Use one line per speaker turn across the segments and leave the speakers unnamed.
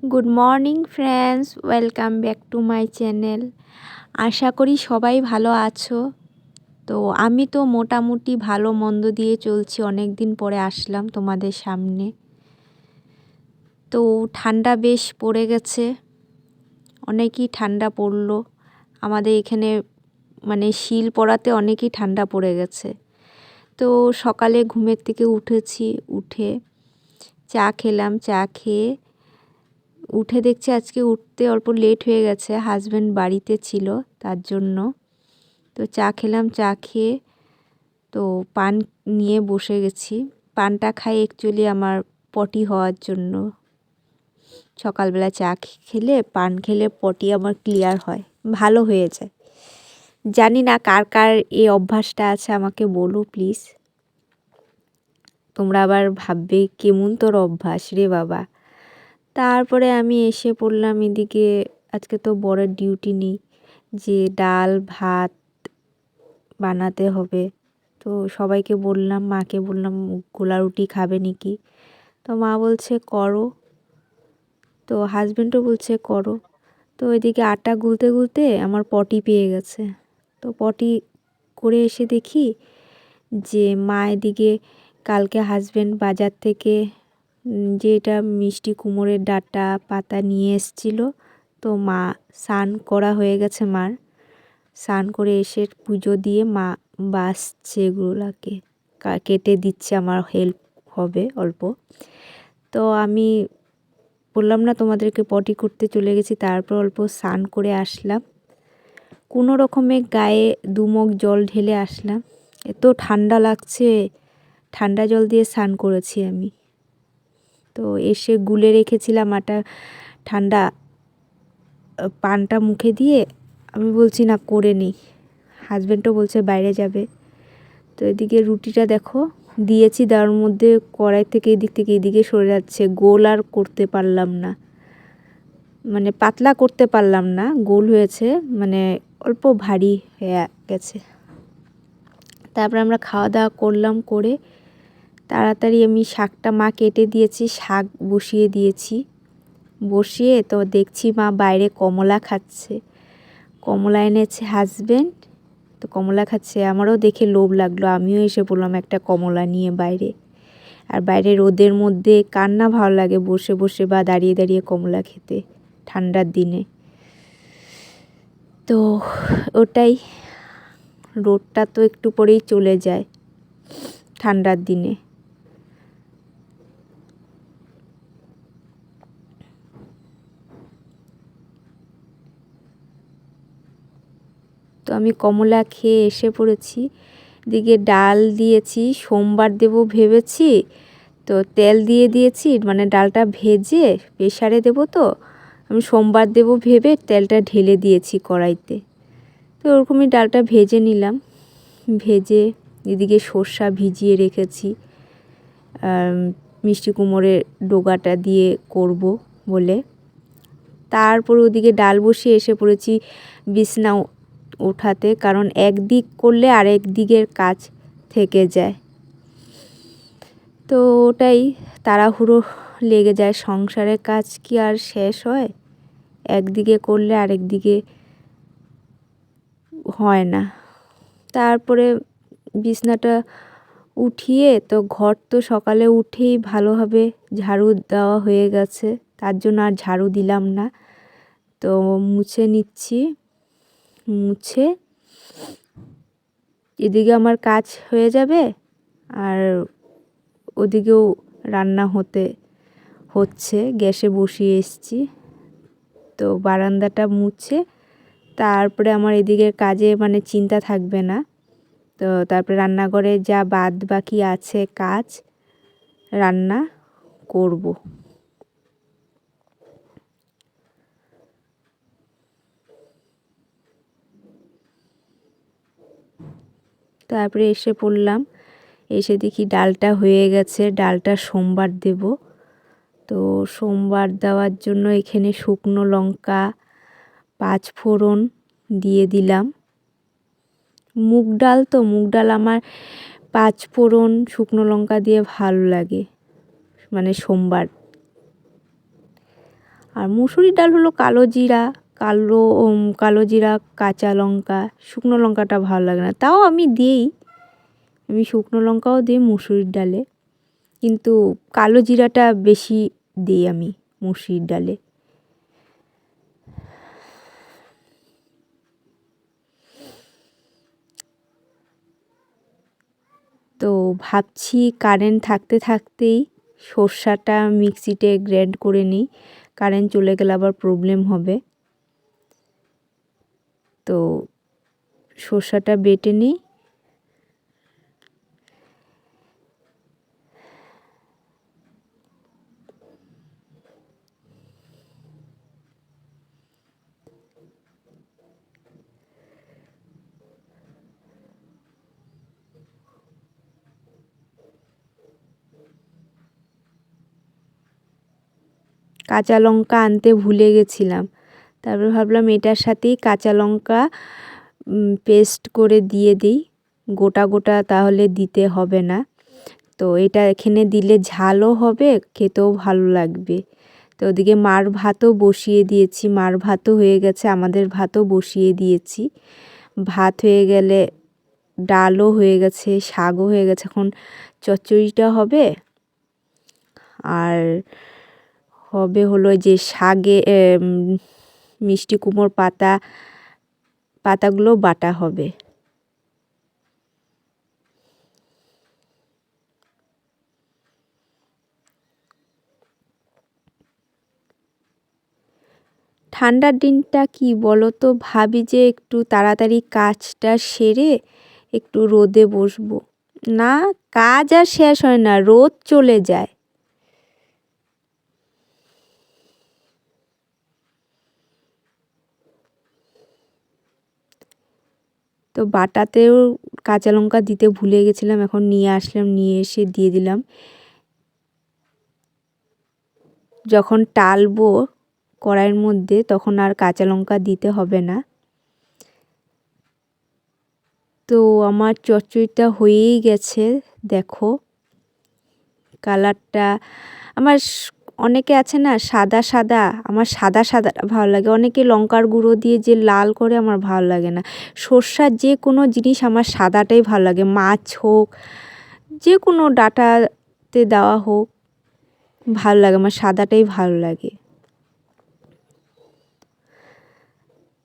Good morning friends, welcome back to my channel. আশা করি সবাই ভালো আছো। তো আমি তো মোটামুটি ভালো মন্দ দিয়ে চলছি, অনেক দিন পরে আসলাম তোমাদের সামনে। তো ঠান্ডা বেশ পড়ে গেছে, অনেকই ঠান্ডা পড়লো আমাদের এখানে, মানে শিল পড়াতে অনেকই ঠান্ডা পড়ে গেছে। তো সকালে ঘুমের থেকে উঠেছি, উঠে চা খেলাম, চা খেয়ে উঠে দেখছি আজকে উঠতে অল্প লেট হয়ে গেছে, হাজব্যান্ড বাড়িতে ছিল তার জন্য। তো চা খেলাম, চা খেয়ে তো পান নিয়ে বসে গেছি। পানটা খাই অ্যাকচুয়ালি আমার পটি হওয়ার জন্য। সকালবেলা চা খেলে, পান খেলে পটি আমার ক্লিয়ার হয়, ভালো হয়ে যায়। জানি না কার কার এই অভ্যাসটা আছে, আমাকে বলো প্লিজ। তোমরা আবার ভাববে কেমন তোর অভ্যাস রে বাবা। তারপরে আমি এসে পড়লাম এদিকে, আজকে তো বরের ডিউটি নেই, যে ডাল ভাত বানাতে হবে। তো সবাইকে বললাম, মাকে বললাম গোলা রুটি খাবে নাকি, তো মা বলছে করো, তো হাজব্যান্ডও বলছে করো। তো এদিকে আটা গুলতে গুলতে আমার পটি পেয়ে গেছে। তো পটি করে এসে দেখি যে মা এদিকে কালকে হাজব্যান্ড বাজার থেকে যেটা মিষ্টি কুমড়োর ডাঁটা পাতা নিয়ে এসেছিল, তো মা স্নান করা হয়ে গেছে, মার স্নান করে এসে পুজো দিয়ে মা বাছছে এগুলোকে, কেটে দিচ্ছে, আমার হেল্প হবে অল্প। তো আমি বললাম না তোমাদেরকে, পটি করতে চলে গেছি, তারপর অল্প স্নান করে আসলাম, কোনো রকমে গায়ে দুমগ জল ঢেলে আসলাম। এত ঠান্ডা লাগছে, ঠান্ডা জল দিয়ে স্নান করেছি আমি। তো এসে গুলে রেখেছিলাম আটা, ঠান্ডা পানটা মুখে দিয়ে আমি বলছি না করে নিই, হাজব্যান্ডও বলছে বাইরে যাবে। তো এদিকে রুটিটা দেখো দিয়েছি, তার মধ্যে কড়াই থেকে এদিক থেকে এদিকে সরে যাচ্ছে, গোল আর করতে পারলাম না, মানে পাতলা করতে পারলাম না, গোল হয়েছে, মানে অল্প ভারী হয়ে গেছে। তারপর আমরা খাওয়া দাওয়া করলাম, করে তাড়াতাড়ি আমি শাকটা, মা কেটে দিয়েছি, শাক বসিয়ে দিয়েছি, বসিয়ে তো দেখছি মা বাইরে কমলা খাচ্ছে, কমলা এনেছে হাজব্যান্ড, তো কমলা খাচ্ছে, আমারও দেখে লোভ লাগলো, আমিও এসে পড়লাম একটা কমলা নিয়ে বাইরে। আর বাইরে রোদের মধ্যে কার না ভালো লাগে বসে বসে বা দাঁড়িয়ে দাঁড়িয়ে কমলা খেতে ঠান্ডার দিনে। তো ওটাই, রোদটা তো একটু পরেই চলে যায় ঠান্ডার দিনে। তো আমি কমলা খেয়ে এসে পড়েছি, দিকে ডাল দিয়েছি, সোমবার দেব ভেবেছি, তো তেল দিয়ে দিয়েছি, মানে ডালটা ভেজে প্রেসারে দেবো, তো আমি সোমবার দেব ভেবে তেলটা ঢেলে দিয়েছি কড়াইতে। তো ওরকমই ডালটা ভেজে নিলাম, ভেজে এদিকে সর্ষা ভিজিয়ে রেখেছি, মিষ্টি কুমড়োর ডোগাটা দিয়ে করব বলে। তারপর ওদিকে ডাল বসিয়ে এসে পড়েছি বিছনা ওঠাতে, কারণ একদিক করলে আরেক দিকের কাজ থেকে যায়, তো ওটাই তাড়াহুড়ো লেগে যায়, সংসারের কাজ কি আর শেষ হয়, একদিকে করলে আরেক দিকে হয় না। তারপরে বিছনাটা উঠিয়ে, তো ঘর তো সকালে উঠেই ভালোভাবে ঝাড়ু দেওয়া হয়ে গেছে, তার জন্য আর ঝাড়ু দিলাম না, তো মুছে নিচ্ছি। মুছে এদিকে আমার কাজ হয়ে যাবে, আর ওদিকেও রান্না হচ্ছে, গ্যাসে বসিয়ে এসেছি। তো বারান্দাটা মুছে তারপরে আমার এদিকের কাজে মানে চিন্তা থাকবে না। তো তারপরে রান্নাঘরে যা বাদ বাকি আছে কাজ, রান্না করব। তারপরে এসে পড়লাম, এসে দেখি ডালটা হয়ে গেছে, ডালটা সোমবার দেব। তো সোমবার দেওয়ার জন্য এখানে শুকনো লঙ্কা, পাঁচ ফোড়ন দিয়ে দিলাম। মুগ ডাল, তো মুগ ডাল আমার পাঁচ ফোড়ন শুকনো লঙ্কা দিয়ে ভালো লাগে, মানে সোমবার। আর মুসুরির ডাল হলো কালো জিরা, কালো জিরা, কাঁচা লঙ্কা, শুকনো লঙ্কাটা ভালো লাগে না, তাও আমি দিই, আমি শুকনো লঙ্কাও দিই মুসুরির ডালে, কিন্তু কালো জিরাটা বেশি দিই আমি মুসুরির ডালে। তো ভাবছি কারেন্ট থাকতে থাকতেই সর্ষাটা মিক্সিতে গ্রাইন্ড করে নিই, কারেন্ট চলে গেলে আবার প্রবলেম হবে। তো সর্ষাটা বেটে নিই। কাঁচা লঙ্কা আনতে ভুলে গেছিলাম, তারপর ভাবলাম এটার সাথেই কাঁচা লঙ্কা পেস্ট করে দিয়ে দিই, গোটা গোটা তাহলে দিতে হবে না। তো এটা এখানে দিলে ঝালও হবে, খেতেও ভালো লাগবে। তো ওদিকে মার ভাতও বসিয়ে দিয়েছি, মার ভাতও হয়ে গেছে, আমাদের ভাতও বসিয়ে দিয়েছি। ভাত হয়ে গেলে ডালও হয়ে গেছে, শাকও হয়ে গেছে, এখন চচ্চড়িটা হবে। আর হবে হলো যে শাকে মিষ্টি কুমড়োর পাতাগুলো বাটা হবে। ঠান্ডার দিনটা কি বলো তো, ভাবি যে একটু তাড়াতাড়ি কাজটা সেরে একটু রোদে বসবো, না কাজ আর শেষ হয় না, রোদ চলে যায়। তো বাটাতেও কাঁচা লঙ্কা দিতে ভুলে গেছিলাম, এখন নিয়ে আসলাম, নিয়ে এসে দিয়ে দিলাম। যখন টালবো কড়াইয়ের মধ্যে তখন আর কাঁচা লঙ্কা দিতে হবে না। তো আমার চচ্চড়িটা হয়েই গেছে, দেখো কালারটা। আমার অনেকে আছে না সাদা সাদা, আমার সাদা সাদাটা ভালো লাগে, অনেকে লঙ্কার গুঁড়ো দিয়ে যে লাল করে, আমার ভালো লাগে না। সর্ষার যে কোনো জিনিস আমার সাদাটাই ভালো লাগে, মাছ হোক, যে কোনো ডাঁটাতে দেওয়া হোক ভালো লাগে, আমার সাদাটাই ভালো লাগে।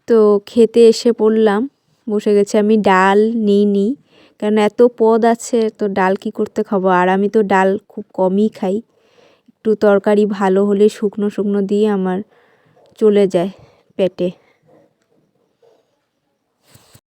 তো খেতে এসে পড়লাম, বসে গেছে। আমি ডাল নিইনি, কারণ এত পদ আছে, তো ডাল কি করতে খাবো, আর আমি তো ডাল খুব কমই খাই। একটু তরকারি ভালো হলে শুকনো শুকনো দিয়ে আমার চলে যায় পেটে।